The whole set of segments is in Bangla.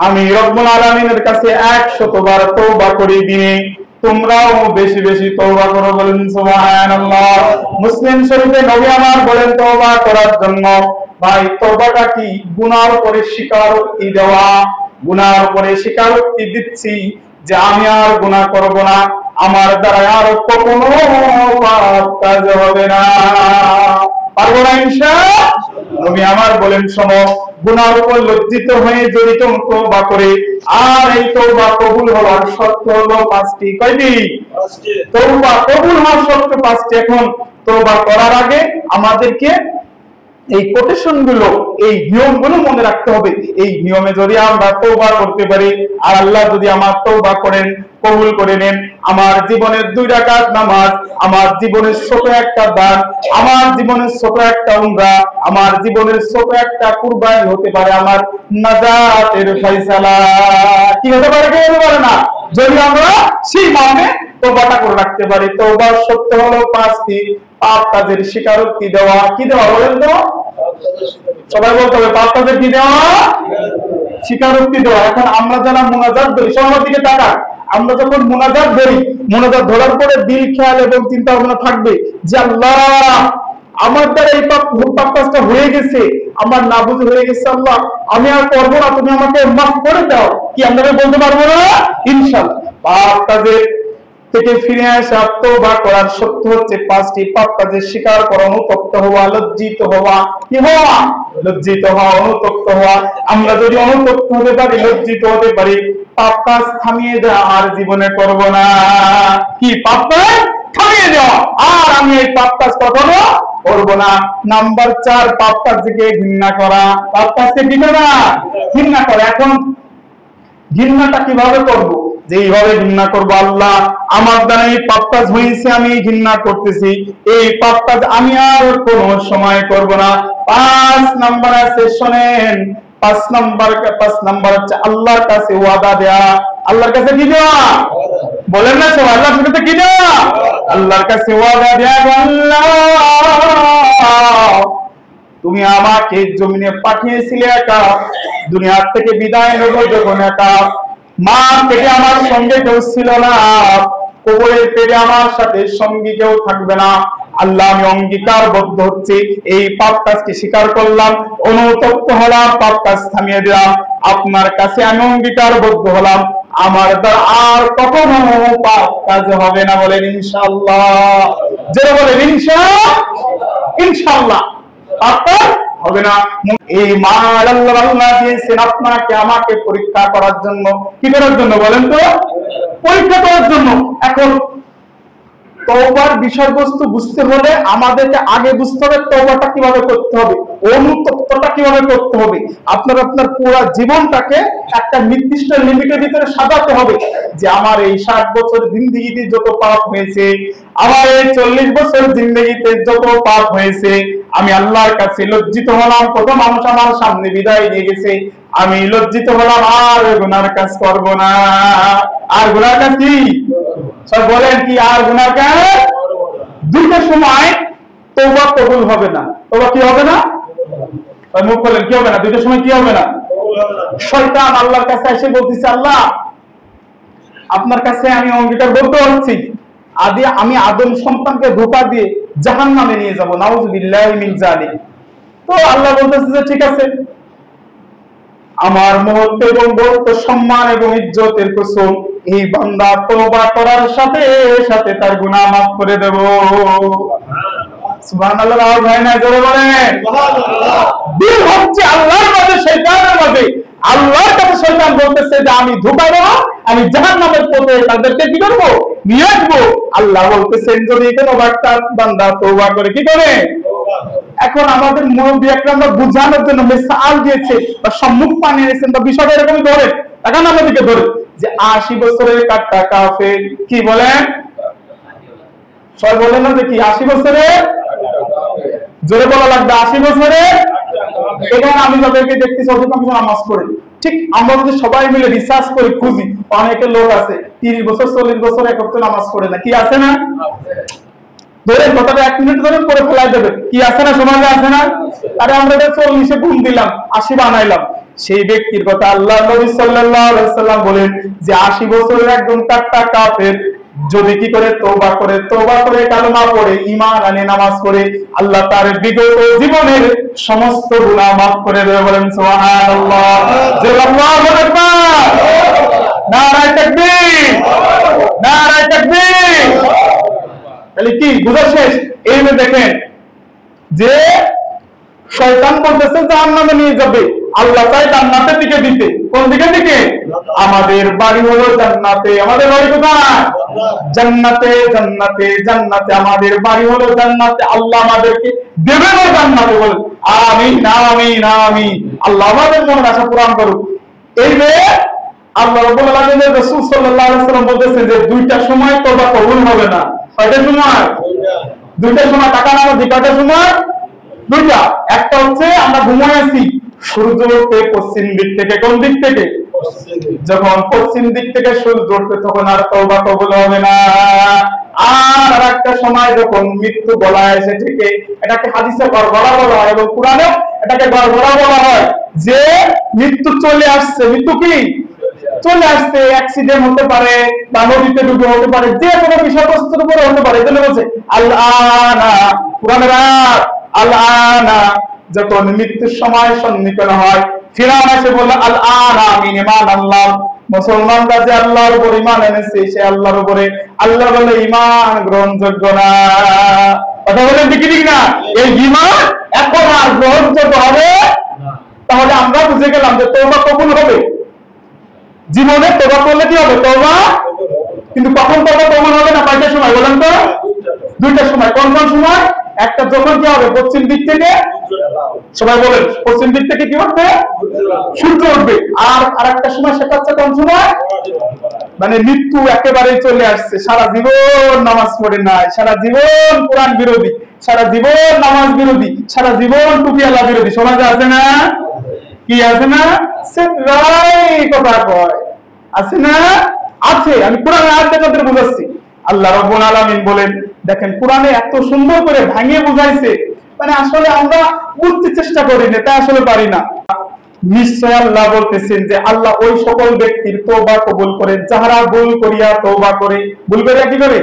আমি রব্বুল আলামিনের কাছে 100 বার তওবা করি দিনে, তোমরাও বেশি বেশি তওবা করো, বলেন সুবহানাল্লাহ। মুসলিম শরীফে নবী আমার বলেন তওবা করার জন্য, ভাই তওবাটা কি? গুনার উপরে স্বীকারোক্তি দেওয়া। গুনার উপরে স্বীকারোক্তি দিচ্ছি যে আমি আর গুনাহ করব না, আমার দ্বারা আর কখনো পাপ কাজ হবে না, পারবো না ইনশাআল্লাহ। নবী আমার বলেন শোনো, গুনার উপর লজ্জিত হয়ে যদি তওবা করে, আর এই তওবা কবুল হওয়ার শর্ত হলো 5টি। কয়টি? 5টি। তওবা কবুল হওয়ার শর্ত 5টি। এখন তওবা করার আগে আমাদেরকে এই কোটেশন গুলো, এই নিয়মগুলো মনে রাখতে হবে। এই নিয়মে যদি আমরা তওবা করতে পারি, আর আল্লাহ যদি আমার তওবা করেন, কবুল করে নেন, আমার জীবনের 2 রাকাত নামাজ, আমার জীবনের ছোট একটা দান, আমার জীবনের ছোট একটা উমরা, আমার জীবনের ছোট একটা কুরবানি হতে পারে আমার নাজাতের ফয়সালা। কি হতে পারে? কি হতে পারে না? যদি আমরা সেই মর্মে তওবাটা করে রাখতে পারি। তওবার শর্ত হলো 5টি। পাপ কাজের স্বীকারোক্তি দেওয়া। কি দেওয়া বলেন তো? সবাই বলতে হবে, পাপ কাজের কি দেওয়া? স্বীকারোক্তি দেওয়া। এখন আমরা যারা মুনাজাত ধরি, সবার দিকে তাকান, আমরা যখন মুনাজাত ধরি, মুনাজাত ধরার পরে দিল, খেয়াল এবং চিন্তা ভাবনা থাকবে যে আল্লাহ আমার দ্বারা এই পাপ কাজটা হয়ে গেছে, আমার না বুঝে হয়ে গেছে, আল্লাহ আমি আর করবো না, তুমি আমাকে মাফ করে দাও। কি আমরা বলতে পারবো না? ইনশাআল্লাহ। পাপ কাজের থেকে ফিরে আসা, তওবা করার শর্ত হচ্ছে 5টি। পাপ কাজের স্বীকার করা, অনুতপ্ত হওয়া, লজ্জিত হওয়া। কি হওয়া? লজ্জিত হওয়া, অনুতপ্ত হওয়া। আমরা যদি অনুতপ্ত হতে পারি, লজ্জিত হতে পারি, পাপ কাজ থামিয়ে দেওয়া, আর জীবনে করব না। কি? পাপ কাজ থামিয়ে দেওয়া, আর আমি এই পাপ কাজ কখনো করব না। নাম্বার 4, পাপ কাজকে ঘৃণা করা। পাপ কাজকে কি করা? ঘৃণা করা। এখন ঘৃণাটা কিভাবে করব? যে এইভাবে ঘৃণা করব, আল্লাহ আমার দ্বারা এই পাপ কাজ হয়েছে, আমি ঘৃণা করতেছি, এই পাপ কাজ আমি আর কোন সময় করব না। 5 নাম্বার আছে, শোনেন। 5 নাম্বার হচ্ছে আল্লাহর কাছে ওয়াদা দেয়া। আল্লাহর কাছে কি দেওয়া? বলেন না সবাই, আল্লাহর কাছে কি দেওয়া? আল্লাহর কাছে ওয়াদা দেয়া। আল্লাহ তুমি আমাকে জমিনে পাঠিয়েছিলে একা, দুনিয়ার থেকে বিদায় নেব যখন একা, মা পেটে আমার সঙ্গে কেউ ছিল না, কবরের পেটে আমার সাথে সঙ্গী কেউ থাকবে না। আল্লাহ আমি অঙ্গীকারবদ্ধ হচ্ছি, এই পাপ কাজকে স্বীকার করলাম, অনুতপ্ত হলাম, পাপ কাজ থামিয়ে দিলাম, আপনার কাছে আমি অঙ্গীকারবদ্ধ হলাম, আমার দ্বারা আর কখনো পাপ কাজ হবে না। বলেন ইনশাআল্লাহ। যারা বলেন ইনশাআল্লাহ, পাপ হবে না। এই মাল আল্লাহ দিয়েছেন আপনাকে আমাকে পরীক্ষা করার জন্য। কি করার জন্য বলেন তো? পরীক্ষা করার জন্য। এখন তওবার বিষয়বস্তু বুঝতে হলে আমাদেরকে আগে বুঝতে হবে তওবাটা কিভাবে করতে হবে, অনুতপ্তটা কিভাবে করতে হবে। আপনার পুরো জীবনটাকে একটা নির্দিষ্ট লিমিটের ভিতরে সাজাতে হবে যে আমার এই 60 বছর জিন্দেগিতে যত পাপ হয়েছে, আমার এই 40 বছর জিন্দেগিতে যত পাপ হয়েছে, আমি আল্লাহর কাছে লজ্জিত হলাম, কত মানুষ আমার সামনে বিদায় নিয়ে গেছে, আমি লজ্জিত হলাম, আর গুনার কাজ করব না। আর গুনার কাজ কি? সব বলেন কি? আর গুনার কাজ? দুইটা সময় তওবা কবুল হবে না। তওবা কি হবে না? মুখ বলেন কি হবে না? দুইটা সময় কি হবে না? শয়তান আল্লাহর কাছে এসে বলতেছে, আল্লাহ আপনার কাছে আমি অঙ্গীকার করতে হচ্ছি, আমি আদম সন্তানকে ধোঁকা দিয়ে জাহান্নামে নিয়ে যাব, নাউযুবিল্লাহি মিন যালিক। তো আল্লাহ বলতেছে যে ঠিক আছে, আমার মুহূর্তে এবং বড় সম্মান এবং ইজ্জতের কসম, এই বান্দা তওবা করার সাথে সাথে তার গুনাহ মাফ করে দেব। সুবহানাল্লাহ। আওয়াজ হয় না? জোরে বলেন সুবহানাল্লাহ। দিল হচ্ছে আল্লাহর মাঝে, শয়তানের মাঝে। আল্লাহর কাছে শয়তান বলতেছে যে আমি ধোঁকা দেব, আমি জাহান্নামের পথে তাদেরকে কি করব? নিয়ে আসবো। আল্লাহ বলতেছেন যদি কোনো বান্দা তওবা করে, কি করে? এখন আমাদের মুরব্বী একরামরা বুঝানোর জন্য মিসাল দিয়েছে বা সম্মুখ পানি এনেছেন, বা বিষয়টা এরকমই ধরে, এখন আমাদেরকে ধরে যে 80 বছরের কাটা কাফের। কি বলেন? সবাই বলেন না যে কি 80 বছরের? জোরে বলা লাগবে, 80 বছরের। এবং আমি যাদেরকে দেখতেছি অধিকাংশ নামাজ পড়ে, ঠিক আমরা যদি সবাই মিলে রিসার্চ করি, খুঁজি, অনেকে লোক আছে 30 বছর 40 বছর এক ওয়াক্ত নামাজ পড়ে না। কি আছে না? ধরেন কথাটা 1 মিনিট ধরে পড়ে ফেলাই দেবে। কি আছে না? সমাজে আছে না? আরে আমরা 40-এ গুণ দিলাম, 80 বানাইলাম, সেই ব্যক্তির কথা আল্লাহ নবী সাল্লাল্লাহু আলাইহি ওয়াসাল্লাম বলেন যে 80 বছরের একজন কাট্টা কাফের যদি কি করে তওবা করে কালেমা পড়ে ঈমান আনে নামাজ পড়ে আল্লাহ তার বিগত জীবনের সমস্ত গুনাহ মাফ করে দেবে। বলেন সুবহানাল্লাহ। আল্লাহু আকবার। নারায়ে তাকবীর, নারায়ে তাকবীর। তাহলে কি বুঝা শেষ? এই যে দেখেন যে শয়তান বলতেছে জাহান্নামে নিয়ে যাবে, আল্লাহ চাই জান্নাতের দিকে দিতে। কোন দিকে দিকে? আমাদের বাড়ি হলো জান্নাতে। আমাদের বাড়ি কোথায়? জান্নাতে। জান্নাতে, জান্নাতে আমাদের বাড়ি হলো জান্নাতে। আল্লাহ আমাদেরকে দেবেন জান্নাতে। বলেন আমিন, আমিন, আমিন। আল্লাহ আমাদের মনের আশা পূরণ করুক। এই যে আল্লাহ রাব্বুল আলামিনের রাসূল সাল্লাল্লাহু আলাইহি ওয়াসাল্লাম বলতেছে যে দুইটা সময় তওবা কবুল হবে না। কয়টা সময়? দুইটা সময়। টাকা নামা কয়টা সময়? দুইটা। একটা হচ্ছে আমরা ঘুমায় আছি, সূর্য ওঠে পশ্চিম দিক থেকে। কোন দিক থেকে? যখন পশ্চিম দিক থেকে সূর্য উঠবে তখন আর তওবা কবুল হবে না। আর একটা সময় যখন মৃত্যু গলায় এসে থেকে, এটাকে হাদিসে গড়গড়া বলা হয় এবং কুরআনে এটাকে গড়গড়া বলা হয় যে মৃত্যু চলে আসছে। মৃত্যু কি চলে আসছে? অ্যাক্সিডেন্ট হতে পারে বা নদীতে ডুবে হতে পারে, যে কোনো বিষয়বস্তুর উপরে হতে পারে। এজন্য বলছে আল-আনা, কুরআনের আয়াত আল-আনা। যখন মৃত্যুর সময় সন্নিকট হয়, ফিরআউন এসে বলল আল-আনা আমিন ঈমান আল্লাহ। মুসলমানরা যে আল্লাহর উপর ঈমান এনেছে, সে আল্লাহর উপরে আল্লাহ বলে ঈমান গ্রহণযোগ্য না। কথা বলেন ঠিক ঠিক না? এই ঈমান এখন আর গ্রহণযোগ্য হবে না। তাহলে আমরা বুঝে গেলাম যে তওবা কবুল হবে। জীবনে তওবা করলে কি হবে? তওবা। কিন্তু কখন তওবা কবুল হবে না? কয়টার সময় বলেন তো? দুইটার সময়। কোন কোন সময়? একটা যখন কি হবে? পশ্চিম দিক থেকে। সবাই বলেন পশ্চিম দিক থেকে কি উঠবে? সূর্য উঠবে। আর আরেকটা সময়, সেটা হচ্ছে কোন সময়? মানে মৃত্যু একেবারে চলে আসছে, সারা জীবন নামাজ পড়ে নাই, সারা জীবন কোরআন বিরোধী, সারা জীবন নামাজ বিরোধী, সারা জীবন টুপিওয়ালা বিরোধী সমাজে আছে না? কি আছে না? সেটাই কথা কয়। আছে না? আছে। আমি কোরআনের আয়াত থেকে বুঝাচ্ছি। আল্লাহ রাব্বুল আলামিন বলেন, দেখেন কোরআনে এত সুন্দর করে ভাঙিয়ে বুঝাইছে, মানে আসলে আমরা বুঝতে চেষ্টা করি না, তাই আসলে পারি না। নিশ্চয় আল্লাহ বলতেছেন যে আল্লাহ ওই সকল ব্যক্তির তওবা কবুল করেন যারা ভুল করিয়া তওবা করে। ভুল করিয়া কি করে?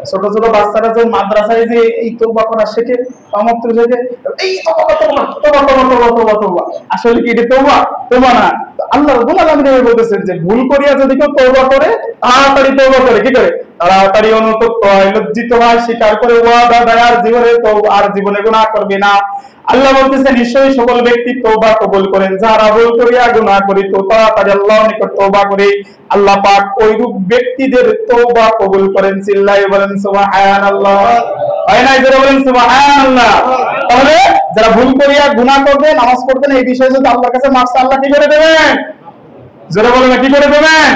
ছোট ছোট বাচ্চারা যখন মাদ্রাসায় যে এই তওবা করা শেখে, সমস্ত শেখে এই তওবা তওবা তওবা তওবা তওবা তওবা, আসলে কি এটা তওবা? তওবা না। আল্লাহ রাব্বুল আলামিন বলতেছেন যে ভুল করিয়া যদি কেউ তওবা করে, তাড়াতাড়ি তওবা করে, কি করে? তাড়াতাড়ি অনুতপ্ত হয়, লজ্জিত হয়, স্বীকার করে ওয়াদা দেয় আর জীবনে তওবা আর জীবনে গুনাহ করবে না। আল্লাহ বলতেছেন নিশ্চয়ই সকল ব্যক্তি তওবা কবুল করেন যারা ভুল করিয়া গুনাহ করিত তাড়াতাড়ি আল্লাহর নিকট তওবা করে। আল্লাহ পাক ওইরূপ ব্যক্তিদের তওবা কবুল করেন। চিল্লায়ে বলেন সুবহানাল্লাহ। হয় না? যারা বলেন সুবহানাল্লাহ। তাহলে যারা ভুল করিয়া গুনাহ করবে, নামাজ পড়বে না, এই বিষয়ে যদি আল্লাহর কাছে মাফ চায়, আল্লাহ কি করে দেবেন? যারা বলেন কি করে দেবেন?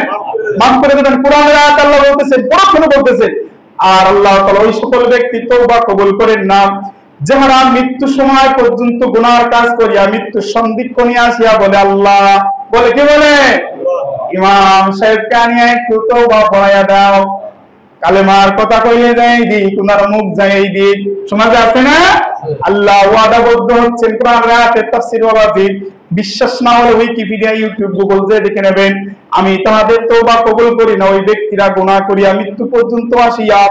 মাফ করে দেবেন। কোরআনের আয়াত আল্লাহ বলতেছেন, পরক্ষণে বলতেছেন। আর আল্লাহ তাআলা ওই সকল ব্যক্তি তওবা কবুল করেন না যারা মৃত্যু সময় পর্যন্ত গুনার কাজ করিয়া মৃত্যু সন্ধিক্ষণে আসিয়া বলে আল্লাহ, বলে কি বলে? ইমাম সাহেবকে আনিয়া একটু তওবা পড়াইয়া দাও, কালেমার কথা কইলে যাই দি, তোমার মুখ যাই দি। সমাজে আছে না? আল্লাহ ওয়াদাবদ্ধ হচ্ছেন কোরআনের আয়াতের তাফসীর ওয়াজিব। বিশ্বাস না হলে উইকিপিডিয়া, ইউটিউব, গুগল যে দেখে নেবেন। আমি তাহাদের তওবা কবুল করি না ওই ব্যক্তিরা গুনাহ করিয়া মৃত্যু পর্যন্ত আসিয়া,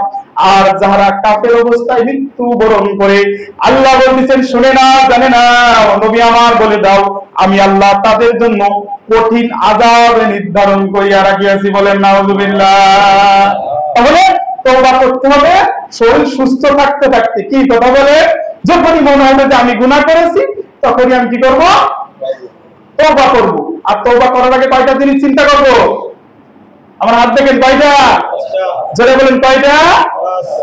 আর যাহারা কাফের অবস্থায় মৃত্যু বরণ করে। আল্লাহ বলতেছেন শুনে না, জানে না, নবী আমার বলে দাও আমি আল্লাহ তাদের জন্য কঠিন আযাব নির্ধারণ করিয়া রাখিয়াছি। বলেন নাউযুবিল্লাহ। তাহলে তওবা করতে হবে শরীর সুস্থ থাকতে থাকতে। কি কথা বলে? যখনই মনে হবে যে আমি গুনাহ করেছি, তখনই আমি কি করব? তওবা করব। আর তওবা করার আগে কয়টা জিনিস চিন্তা করব? আমার হাত দেখেন কয়টা? জোরে বলেন কয়টা?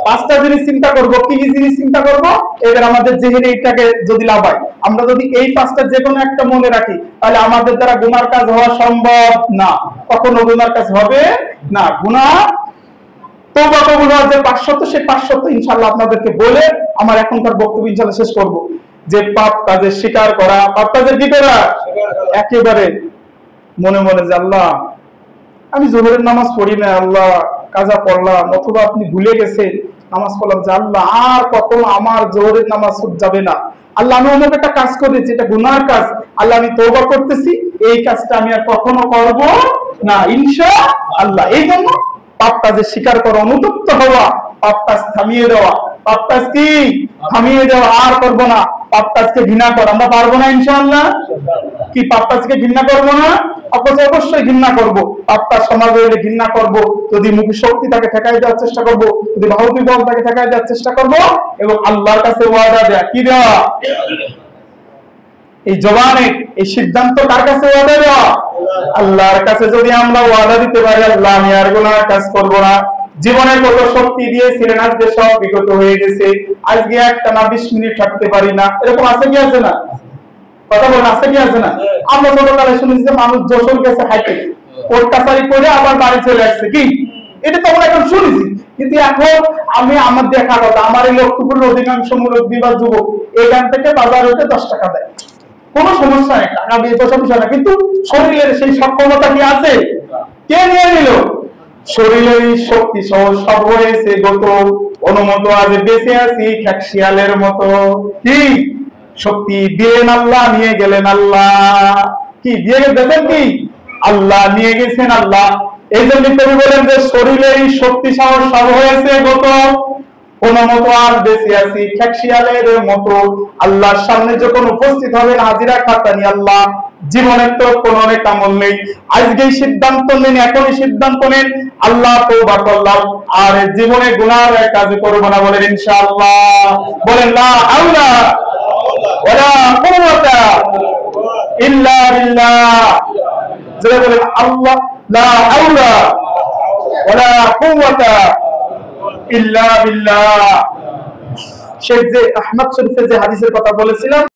পাঁচটা জিনিস চিন্তা করব। কি কি জিনিস চিন্তা করব? এবার আমাদের যেহেতু এইটাকে যদি লাভাই, আমরা যদি এই পাঁচটা যে কোনো একটা মনে রাখি, তাহলে আমাদের দ্বারা গুনার কাজ হওয়া সম্ভব না। কখনো গুনার কাজ হবে না। গুনাহ তওবা কবুল হওয়ার যে 5 শর্ত, সেই 5 শর্ত ইনশাআল্লাহ আপনাদেরকে বলে আমার এখনকার বক্তব্য ইনশাআল্লাহ শেষ করব। যে পাপ কাজের স্বীকার করা, পাপ কাজের কি করা? একেবারে মনে মনে যে আল্লাহ আমি জোহরের নামাজ পড়ি না, আল্লাহ কাজা পড়লাম, অথবা আপনি ভুলে গেছেন নামাজ পড়লাম, যে আল্লাহ আর কখনো আমার জোহরের নামাজ ছুট যাবে না, আল্লাহ আমি অমুক একটা কাজ করেছি, এটা গুনার কাজ, আল্লাহ আমি তওবা করতেছি, এই কাজটা আমি আর কখনো করব না ইনশাআল্লাহ। এই জন্য পাপ কাজে স্বীকার করা, অনুতপ্ত হওয়া, পাপ কাজ থামিয়ে দেওয়া, পাপ কাজ কি থামিয়ে দেওয়া, আর করবো না, পাপ কাজকে ঘৃণা করা। আমরা পারবো না ইনশাআল্লাহ? কি পাপ কাজকে ঘৃণা করবো না? অবশ্যই ঘৃণা করবো। পাপ কাজ সমাজে হলে ঘৃণা করবো, যদি মুখ শক্তি তাকে ঠেকাই দেওয়ার চেষ্টা করবো, যদি বাহুবি বল তাকে ঠেকাই দেওয়ার চেষ্টা করবো, এবং আল্লাহর কাছে ওয়াদা দেয়া, কি দেওয়া? এই জবানে এই সিদ্ধান্ত কার কাছে ওয়াদা দেওয়া? আল্লাহর কাছে। যদি আমরা ওয়াদা দিতে পারি আল্লাহ আমি আর গুনাহ কাজ করব না, জীবনে কত শক্তি দিয়েছিলেন আজকে সব বিগত হয়ে গেছে, আজকে একটা না 20 মিনিট থাকতে পারি না, এরকম আছে কি আছে না? কথা বলেন, আছে কি আছে না? আমরা ছোটকালে শুনেছি যে মানুষ যশোর গেছে হাইটে, কোর্ট কাছারি করে আবার বাড়ি চলে আসছে, কি এটা তো আমরা এখন শুনেছি। কিন্তু এখন আমি আমার দেখা কথা, আমার এই লক্ষ্যপুরের অধিকাংশ মুরব্বী বা যুবক এখান থেকে বাজার হইতে 10 টাকা দেয়, কোনো সমস্যা নেই, টাকা দিয়ে তো সমস্যা না, কিন্তু শরীরের সেই সক্ষমতা কি আছে? কে নিয়ে নিল? শরীরের শক্তি সহ সব হয়েছে গত, অনুমত আজ বেঁচে আছি খ্যাকশিয়ালের মতো। কি শক্তি দিলেন আল্লাহ, নিয়ে গেলেন আল্লাহ। কি দিয়ে গেছেন? কি আল্লাহ নিয়ে গেছেন আল্লাহ। এই জন্য কবি বলেন যে শরীরের শক্তি সহ সব হয়েছে গত, অনুমত আর বেঁচে আছি খ্যাকশিয়ালের মতো। আল্লাহর সামনে যখন উপস্থিত হবেন হাজিরা খাতা নিয়ে, আল্লাহ জীবনের তো কোনো আমল নেই, আজকেই সিদ্ধান্ত নেন, এখনই সিদ্ধান্ত নেন আল্লাহ তওবা করলাম আর জীবনে গুনার কাজ করব না, বলেন ইনশাআল্লাহ। বলেন লা হাওলা ওয়ালা কুওয়াতা ইল্লা বিল্লাহ। যারা বলেন আল্লাহ লা হাওলা ওয়ালা কুওয়াতা ইল্লা বিল্লাহ। শেখ যে আহমদ শরীফের যে হাদিসের কথা বলেছিলাম,